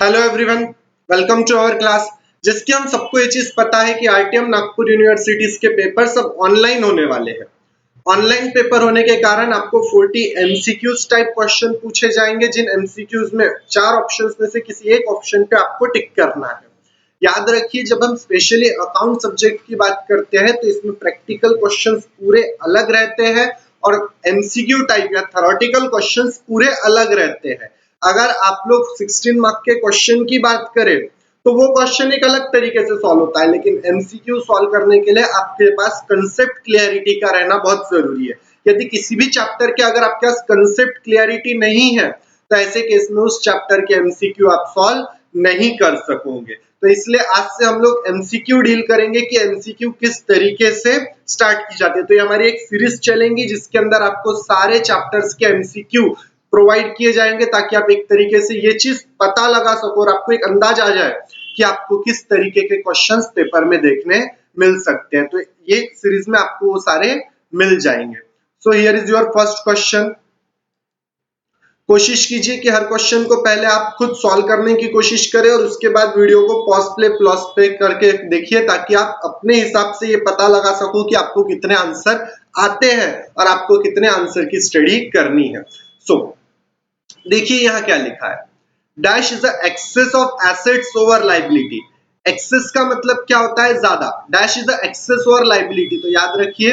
Hello everyone, welcome to our class. जिसकी हम सबको ये चीज पता है कि आरटीएम नागपुर यूनिवर्सिटीज के पेपर सब ऑनलाइन होने वाले हैं। ऑनलाइन पेपर होने के कारण आपको 40 एमसीक्यूज टाइप क्वेश्चन पूछे जाएंगे, जिन एमसीक्यूज में 4 ऑप्शंस में से किसी एक ऑप्शन पे आपको टिक करना है। याद रखिए, जब हम स्पेशली अकाउंट सब्जेक्ट की बात करते हैं तो इसमें प्रैक्टिकल क्वेश्चंस पूरे अलग रहते हैं और एमसीक्यू टाइप या थ्योरेटिकल क्वेश्चंस पूरे अलग रहते हैं। अगर आप लोग 16 मार्क के क्वेश्चन की बात करें तो वो क्वेश्चन एक अलग तरीके से सॉल्व होता है, लेकिन एमसीक्यू सॉल्व करने के लिए आपके पास कंसेप्ट क्लियरिटी का रहना बहुत जरूरी है। यदि किसी भी चैप्टर के अगर आपके पास कंसेप्ट क्लियरिटी नहीं है तो ऐसे केस में उस चैप्टर के एमसीक्यू आप सॉल्व नहीं कर सकोगे। तो इसलिए आज से हम लोग एमसीक्यू डील करेंगे कि एमसीक्यू किस तरीके से स्टार्ट की जाती है। तो ये हमारी एक सीरीज चलेंगी जिसके अंदर आपको सारे चैप्टर्स के एमसीक्यू प्रोवाइड किए जाएंगे, ताकि आप एक तरीके से ये चीज पता लगा सको और आपको एक अंदाज आ जाए कि आपको किस तरीके के क्वेश्चंस पेपर में देखने मिल सकते हैं। तो ये सीरीज में आपको वो सारे मिल जाएंगे। सो here is your first question. कोशिश कीजिए कि हर क्वेश्चन को पहले आप खुद सॉल्व करने की कोशिश करें और उसके बाद वीडियो को पॉज पे करके देखिए, ताकि आप अपने हिसाब से ये पता लगा सको कि आपको कितने आंसर आते हैं और आपको कितने आंसर की स्टडी करनी है। सो देखिए यहाँ क्या लिखा है। Dash is the excess of assets over liability. Excess का मतलब क्या होता है? ज्यादा। Dash is the excess over liability. तो याद रखिए,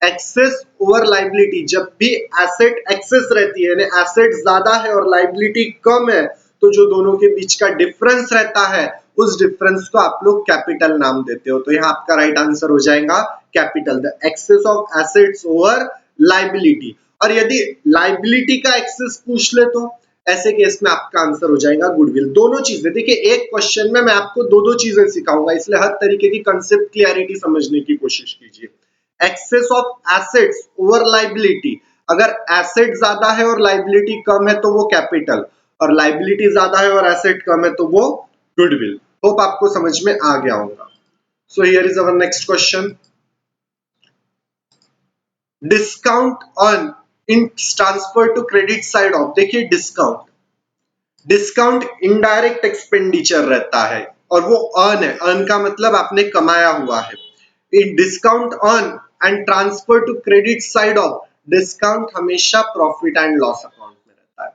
एक्सेस ओवर लाइबिलिटी, जब भी एसेट एक्सेस रहती है यानी एसेट ज्यादा है और लाइबिलिटी कम है, तो जो दोनों के बीच का डिफरेंस रहता है उस डिफरेंस को आप लोग कैपिटल नाम देते हो। तो यहाँ आपका राइट आंसर हो जाएगा capital, the excess of assets over liability. और यदि लाइबिलिटी का एक्सेस पूछ ले तो ऐसे केस में आपका आंसर हो जाएगा गुडविल। दोनों चीजें देखिए, एक क्वेश्चन में मैं आपको दो चीजें सिखाऊंगा, इसलिए हर तरीके की कंसेप्ट क्लियरिटी समझने की कोशिश कीजिए। Excess of assets over liability, अगर एसेट ज्यादा है और लाइबिलिटी कम है तो वो कैपिटल, और लाइबिलिटी ज्यादा है और एसेट कम है तो वो गुडविल। होप आपको समझ में आ गया होगा। So here is our next question. Discount on in transfer to credit side of. देखिए डिस्काउंट इनडायरेक्ट एक्सपेंडिचर रहता है और वो अर्न है। अर्न का मतलब आपने कमाया हुआ है। In discount on and transfer to credit side of, discount हमेशा प्रॉफिट एंड लॉस अकाउंट में रहता है।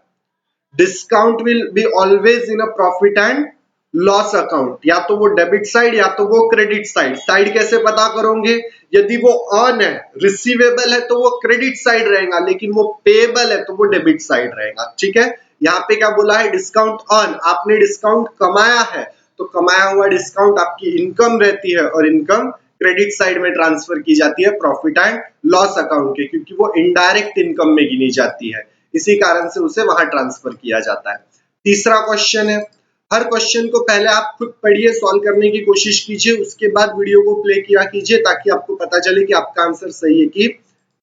Discount will be always in a profit and loss account, या तो वो डेबिट साइड या तो वो क्रेडिट साइड। साइड कैसे पता करोगे? यदि वो अर्न है, रिसीवेबल है, तो वो क्रेडिट साइड रहेगा, लेकिन वो पेएबल है तो वो डेबिट साइड रहेगा। ठीक है, यहाँ पे क्या बोला है? डिस्काउंट अर्न, आपने डिस्काउंट कमाया है तो कमाया हुआ डिस्काउंट आपकी इनकम रहती है और इनकम क्रेडिट साइड में ट्रांसफर की जाती है प्रॉफिट एंड लॉस अकाउंट के, क्योंकि वो इनडायरेक्ट इनकम में गिनी जाती है, इसी कारण से उसे वहां ट्रांसफर किया जाता है। तीसरा क्वेश्चन है, हर क्वेश्चन को पहले आप खुद पढ़िए, सॉल्व करने की कोशिश कीजिए, उसके बाद वीडियो को प्ले किया कीजिए ताकि आपको पता चले कि आपका आंसर सही है कि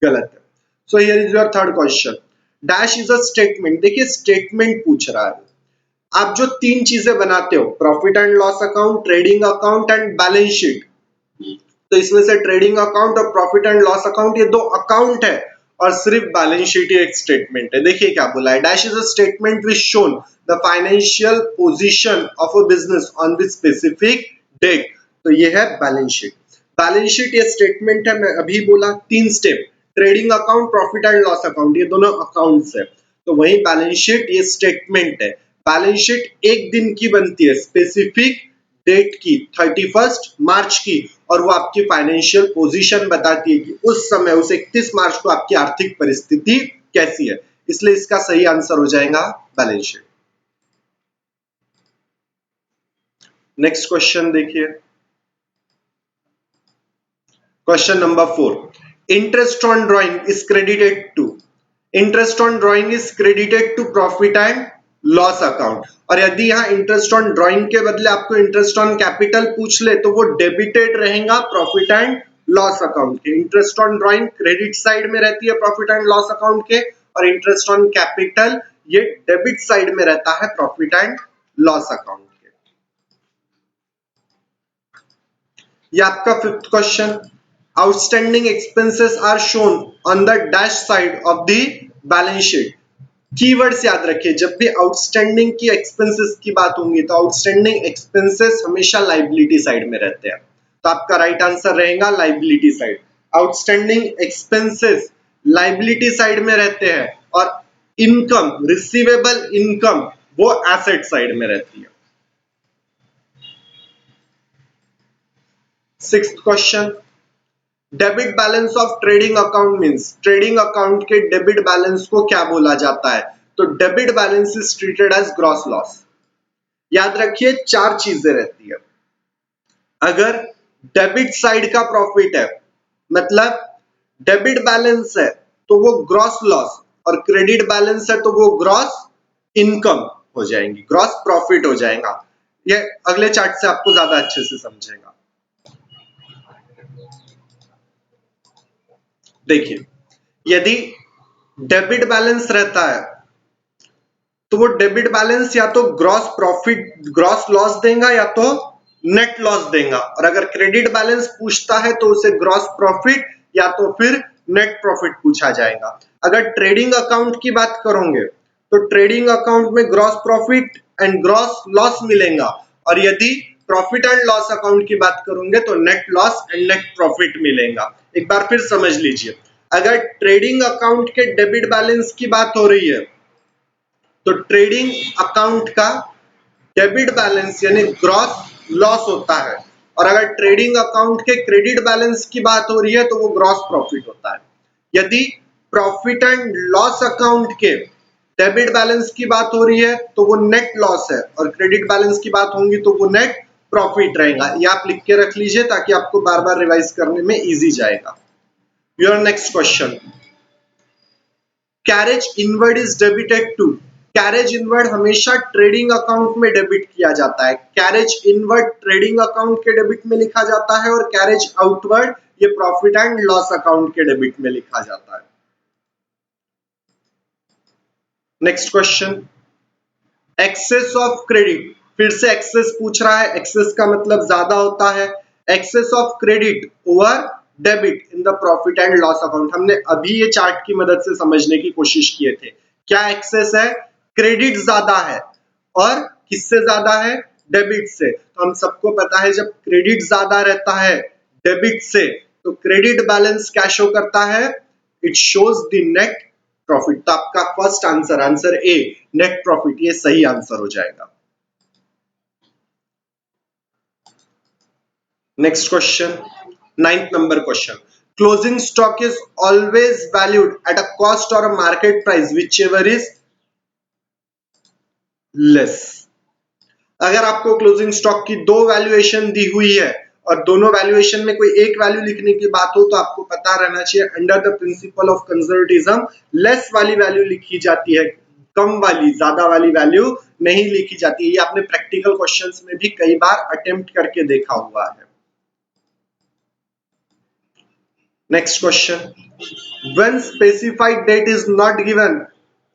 गलत है। सो here is your third question. Dash is a statement. देखिए स्टेटमेंट पूछ रहा है। आप जो 3 चीजें बनाते हो, profit and loss account, trading account and balance sheet, तो इसमें से ट्रेडिंग अकाउंट और प्रॉफिट एंड लॉस अकाउंट ये 2 अकाउंट है और सिर्फ बैलेंस शीट ही एक स्टेटमेंट है। देखिए क्या बोला है। Dash is a statement which shown the financial position of a business on this specific date. तो ये है बैलेंस शीट। बैलेंस शीट ये स्टेटमेंट है, मैं अभी बोला 3 step, trading account, profit and loss account, ये दोनों अकाउंट्स है। तो वही बैलेंस शीट ये स्टेटमेंट है। बैलेंस शीट एक दिन की बनती है, स्पेसिफिक डेट की, 31 मार्च की, और वो आपकी फाइनेंशियल पोजीशन बताती है कि उस समय, उस 31 मार्च को आपकी आर्थिक परिस्थिति कैसी है। इसलिए इसका सही आंसर हो जाएगा बैलेंस शीट। नेक्स्ट क्वेश्चन देखिए, question number 4। Interest on drawing is credited to, interest on drawing is credited to profit and loss account. और यदि यहाँ इंटरेस्ट ऑन ड्रॉइंग के बदले आपको इंटरेस्ट ऑन कैपिटल पूछ ले तो वो डेबिटेड रहेगा प्रॉफिट एंड लॉस अकाउंट के। Interest on drawing credit side में रहती है प्रॉफिट एंड लॉस अकाउंट के, और इंटरेस्ट ऑन कैपिटल ये डेबिट साइड में रहता है प्रॉफिट एंड लॉस अकाउंट के। ये आपका 5th क्वेश्चन। Outstanding expenses are shown on the dash side of the balance sheet. Keywords याद रखिए, जब भी आउटस्टैंडिंग की एक्सपेंसेस की बात होंगी तो आउटस्टैंडिंग एक्सपेंसेस हमेशा लाइबिलिटी साइड में रहते हैं, तो आपका राइट आंसर रहेगा liability side. Outstanding expenses liability side में रहते हैं और इनकम, रिसीवेबल इनकम, वो एसेट साइड में रहती है। Sixth question, debit balance of trading account means, trading account के डेबिट बैलेंस को क्या बोला जाता है? तो debit balance is treated as gross loss. याद रखिए चार चीजें रहती है। अगर डेबिट साइड का प्रॉफिट है, मतलब डेबिट बैलेंस है, तो वो ग्रॉस लॉस, और क्रेडिट बैलेंस है तो वो ग्रॉस इनकम हो जाएंगी, ग्रॉस प्रॉफिट हो जाएगा। ये अगले चार्ट से आपको ज्यादा अच्छे से समझेगा। देखिए, यदि डेबिट बैलेंस रहता है तो वो डेबिट बैलेंस या तो ग्रॉस प्रॉफिट, ग्रॉस लॉस देगा या तो नेट लॉस देगा, और अगर क्रेडिट बैलेंस पूछता है तो उसे ग्रॉस प्रॉफिट या तो फिर नेट प्रॉफिट पूछा जाएगा। अगर ट्रेडिंग अकाउंट की बात करोगे तो ट्रेडिंग अकाउंट में gross profit and gross loss मिलेगा, और यदि प्रॉफिट एंड लॉस अकाउंट की बात करोगे तो net loss and net profit मिलेगा। एक बार फिर समझ लीजिए, अगर ट्रेडिंग अकाउंट के डेबिट बैलेंस की बात हो रही है तो ट्रेडिंग अकाउंट का डेबिट बैलेंस यानी ग्रॉस लॉस होता है, और अगर ट्रेडिंग अकाउंट के क्रेडिट बैलेंस की बात हो रही है तो वो ग्रॉस प्रॉफिट होता है। यदि प्रॉफिट एंड लॉस अकाउंट के डेबिट बैलेंस की बात हो रही है तो वो नेट लॉस है, और क्रेडिट बैलेंस की बात होगी तो वो नेट प्रॉफिट रहेगा। ये आप लिख के रख लीजिए ताकि आपको बार बार रिवाइज करने में इजी जाएगा। Your next question, carriage inward is debited to, carriage inward हमेशा ट्रेडिंग अकाउंट में डेबिट किया जाता है। कैरेज इनवर्ड ट्रेडिंग अकाउंट के डेबिट में लिखा जाता है, और कैरेज आउटवर्ड ये प्रॉफिट एंड लॉस अकाउंट के डेबिट में लिखा जाता है। Next question, excess of credit, फिर से एक्सेस पूछ रहा है, एक्सेस का मतलब ज्यादा होता है। Excess of credit over debit in the profit and loss account, हमने अभी ये चार्ट की मदद से समझने की कोशिश किए थे। क्या एक्सेस है? क्रेडिट ज्यादा है, और किससे ज्यादा है? डेबिट से। तो हम सबको पता है जब क्रेडिट ज्यादा रहता है डेबिट से तो क्रेडिट बैलेंस क्या शो करता है? It shows the net profit. तो आपका first answer, answer A net profit, ये सही आंसर हो जाएगा। Next question, ninth number question, closing stock is always valued at a cost और a market price whichever is less. अगर आपको closing stock की दो वैल्यूएशन दी हुई है और दोनों वैल्यूएशन में कोई एक वैल्यू लिखने की बात हो तो आपको पता रहना चाहिए under the principle of conservatism less वाली वैल्यू लिखी जाती है, कम वाली, ज्यादा वाली वैल्यू नहीं लिखी जाती है। ये आपने प्रैक्टिकल क्वेश्चंस में भी कई बार अटेम्प्ट करके देखा हुआ है। Next question, when specified date is not given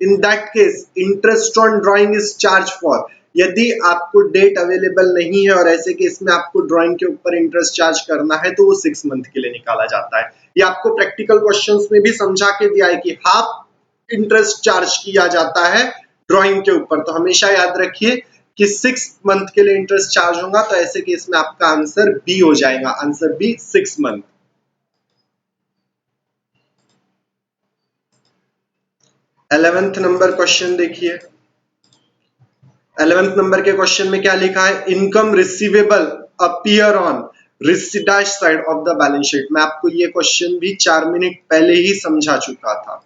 in that case interest on drawing is charged for, यदि आपको डेट अवेलेबल नहीं है और ऐसे केस में आपको ड्राइंग के ऊपर इंटरेस्ट चार्ज करना है तो वो 6 मंथ के लिए निकाला जाता है। ये आपको प्रैक्टिकल क्वेश्चंस में भी समझा के दिया है कि हाफ इंटरेस्ट चार्ज किया जाता है ड्राइंग के ऊपर, तो हमेशा याद रखिए कि 6 मंथ के लिए इंटरेस्ट चार्ज होगा, तो ऐसे केस में आपका आंसर बी हो जाएगा, answer B 6 month. 11th number question देखिए, 11th नंबर के क्वेश्चन में क्या लिखा है? Income receivable appear on dash side of the balance sheet. मैं आपको ये क्वेश्चन भी 4 मिनट पहले ही समझा चुका था।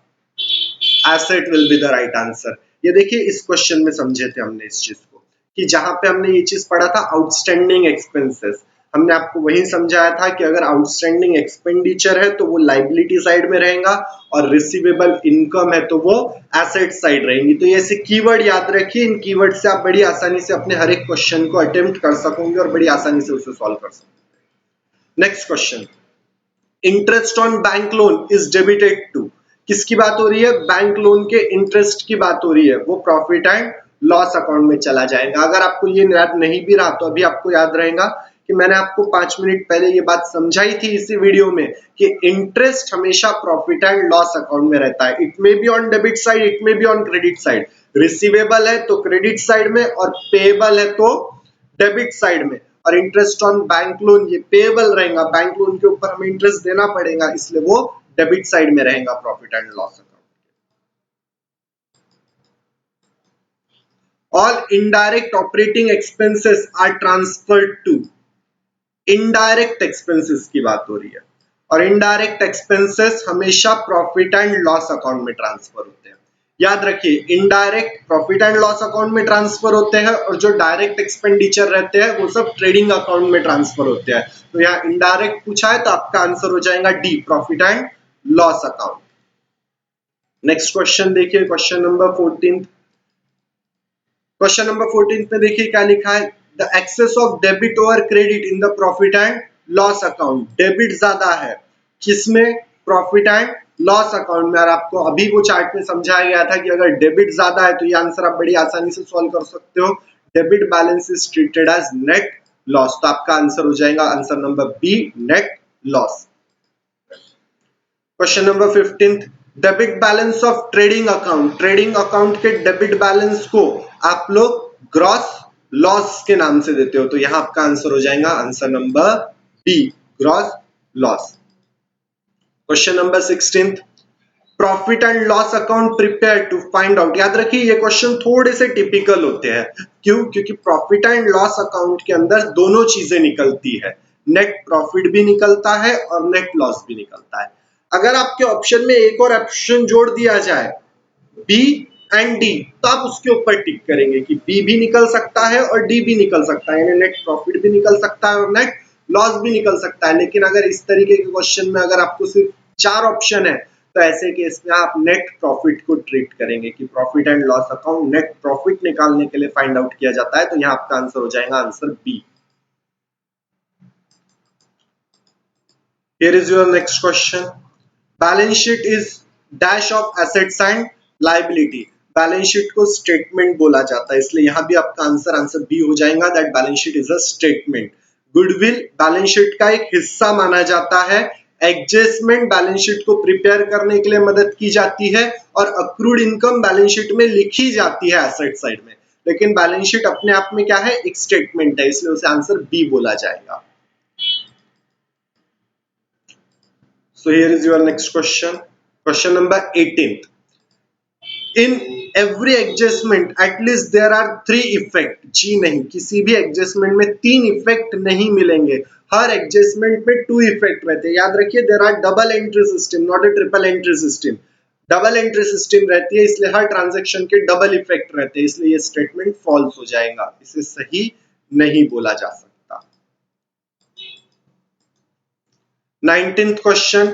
Asset will be the right answer. ये देखिए इस क्वेश्चन में समझे थे हमने इस चीज को कि जहां पे हमने ये चीज पढ़ा था आउटस्टैंडिंग एक्सपेंसेस, हमने आपको वही समझाया था कि अगर आउटस्टैंडिंग एक्सपेंडिचर है तो वो लाइबिलिटी साइड में रहेगा, और रिसीवेबल इनकम है तो वो एसेट साइड रहेंगी। तो ये ऐसे कीवर्ड याद रखिए, इन कीवर्ड से आप बड़ी आसानी से अपने हर एक क्वेश्चन को अटेम्प्ट कर सकोगे और बड़ी आसानी से उसे सॉल्व कर सकोगे। Next question, interest on bank loan is debited to, किसकी बात हो रही है? बैंक लोन के इंटरेस्ट की बात हो रही है, वो प्रॉफिट एंड लॉस अकाउंट में चला जाएगा। अगर आपको ये याद नहीं भी रहा तो अभी आपको याद रहेगा कि कि मैंने आपको 5 मिनट पहले ये बात समझाई थी इसी वीडियो में कि इंटरेस्ट हमेशा प्रॉफिट एंड लॉस अकाउंट में रहता है। It may be on debit side, it may be on credit side. Receivable है तो क्रेडिट साइड में और पेएबल है तो डेबिट साइड में। और इंटरेस्ट ऑन बैंक लोन ये पेएबल रहेगा, बैंक लोन के ऊपर हमें इंटरेस्ट देना पड़ेगा, इसलिए वो डेबिट साइड में रहेगा profit and loss account. All indirect operating expenses are transferred to, indirect expenses की बात हो रही है, और इनडायरेक्ट एक्सपेंसेस हमेशा प्रॉफिट एंड लॉस अकाउंट में ट्रांसफर होते हैं। याद रखिए, indirect profit and loss account में ट्रांसफर होते हैं और जो डायरेक्ट एक्सपेंडिचर रहते हैं वो सब ट्रेडिंग अकाउंट में ट्रांसफर होते हैं। तो यहाँ इनडायरेक्ट पूछा है तो आपका आंसर हो जाएगा D, profit and loss account. Next question देखिए, क्वेश्चन नंबर 14। क्वेश्चन नंबर 14 में देखिए क्या लिखा है, the excess of debit over credit in the profit and loss account. Debit ज्यादा है किसमें, प्रॉफिट एंड लॉस अकाउंट में। और आपको अभी वो चार्ट में समझाया गया था कि अगर डेबिट ज्यादा है तो ये आंसर आप बड़ी आसानी से सॉल्व कर सकते हो। Debit balance is treated as net loss, तो आपका आंसर हो जाएगा answer number B, net loss. Question number 15, debit balance of trading account. Trading account के डेबिट बैलेंस को आप लोग ग्रॉस लॉस के नाम से देते हो, तो यहां आपका आंसर हो जाएगा answer number B, gross loss. Question number 16, profit and loss account prepare to find out. याद रखिए ये क्वेश्चन थोड़े से टिपिकल होते हैं, क्यों, क्योंकि प्रॉफिट एंड लॉस अकाउंट के अंदर दोनों चीजें निकलती है, नेट प्रॉफिट भी निकलता है और नेट लॉस भी निकलता है। अगर आपके ऑप्शन में एक और ऑप्शन जोड़ दिया जाए बी एंड डी, तो आप उसके ऊपर टिक करेंगे कि बी भी निकल सकता है और डी भी निकल सकता है, यानी नेट प्रॉफिट भी निकल सकता है और नेट लॉस भी निकल सकता है। लेकिन अगर इस तरीके के क्वेश्चन में अगर आपको सिर्फ 4 ऑप्शन है तो ऐसे केस में आप नेट प्रॉफिट को ट्रीट करेंगे कि profit and loss account net profit निकालने के लिए फाइंड आउट किया जाता है, तो यहाँ आपका आंसर हो जाएगा answer B. Here is your next question. Balance sheet is dash of assets and liability. Balance sheet को स्टेटमेंट बोला जाता है, इसलिए यहां भी आपका आंसर बी हो जाएगा, that balance sheet is a statement. Goodwill balance sheet का एक हिस्सा माना जाता है। एडजस्टमेंट बैलेंस शीट को प्रिपेयर करने के लिए मदद की जाती है और अक्रूड इनकम बैलेंस शीट में लिखी जाती है एसेट साइड में। लेकिन बैलेंस शीट अपने आप में क्या है, एक स्टेटमेंट है, इसलिए उसे आंसर बी बोला जाएगा। So here is your next question. Question number 18. In every adjustment at least there are 3 effect. जी नहीं, किसी भी एडजस्टमेंट में 3 इफेक्ट नहीं मिलेंगे, हर एडजस्टमेंट में 2 इफेक्ट रहते हैं। याद रखिए, there are double entry system, not a triple entry system. Double entry system रहती है, इसलिए हर ट्रांजैक्शन के डबल इफेक्ट रहते हैं, इसलिए ये स्टेटमेंट फॉल्स हो जाएगा, इसे सही नहीं बोला जा सकता। 19th question,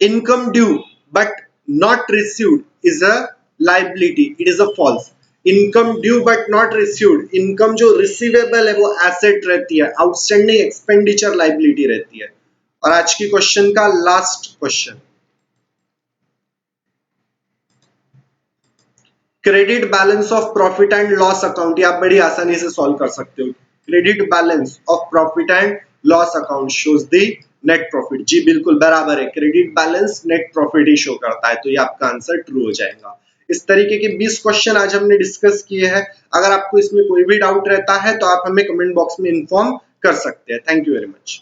income due but not received is a liability, it is a false। Income due but not received, income जो रिसीवेबल है वो एसेट रहती है, आउटस्टैंडिंग एक्सपेंडिचर लाइबिलिटी रहती है। और आज की क्वेश्चन का last question, credit balance of profit and loss account, ये आप बड़ी आसानी से सॉल्व कर सकते हो। Credit balance of profit and loss account shows the net profit. जी बिल्कुल बराबर है, क्रेडिट बैलेंस नेट प्रॉफिट ही शो करता है, तो ये आपका आंसर ट्रू हो जाएगा। इस तरीके के 20 क्वेश्चन आज हमने डिस्कस किए हैं। अगर आपको इसमें कोई भी डाउट रहता है तो आप हमें कमेंट बॉक्स में इन्फॉर्म कर सकते हैं। Thank you very much.